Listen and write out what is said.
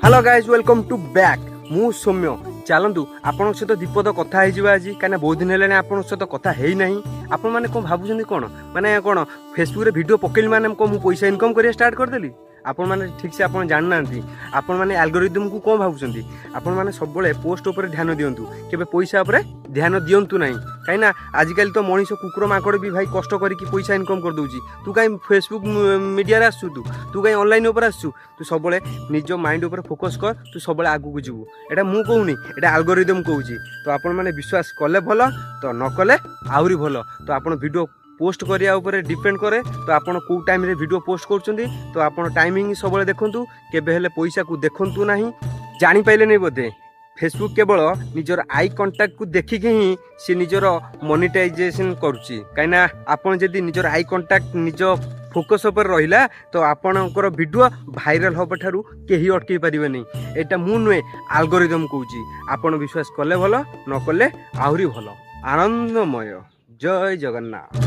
Hello guys welcome to back मु सौम्य चलतु आपण सहित दीपद कथा आज कहीं बहुत दिन है आप सहित कथा है ना आपण मैंने कौन भावुं कौन माने कौन फेसबुक वीडियो पकेली मैंने कौन पैसा इनकम करिया स्टार्ट करदेली आपण मैंने ठीक से आप जानना आपण मैंने एल्गोरिदम को कौन भावुं आपण मैंने सब पोस्ट उपर ध्यान दिंतु केबे पैसा उपर ध्यान दिंतु ना कहीं आजिकल तो मनीष कुकुर माकड़ भी भाई कष्ट करके पैसा इनकम कर दूची तू कहीं फेसबुक मीडिया आसु तू कहीं ऑनलाइन उपर आसु तू सब निज माइंड उपर फोकस कर तू सब आगू को जीवु एटा मु कहूनी एटा एल्गोरिदम कहूची तो आपण मैंने विश्वास कले भल तो न कले आहरी भल तो आपण वीडियो पोस्ट करिया ऊपर डिपेंड करे तो आपण को टाइम रे वीडियो पोस्ट करछंती तो आपण टाइमिंग सब देखंतु केबे हेले पैसा को देखंतु नाही जानि पाइले नै बोधे फेसबुक केवल निजर आई कंटाक्ट को देखिक ही सी निजर मोनेटाइजेशन करुच्ची कहीं आपन जदि निजर आई कंटाक्ट निज फोकस पर रहिला तो आपणकर वीडियो भाइराल होबा ठारू केही अटकै पारिबे नै एटा मु नुए एल्गोरिदम कहूची आपण विश्वास कले भल न कले आहुरी भल आनंदमय जय जगन्नाथ।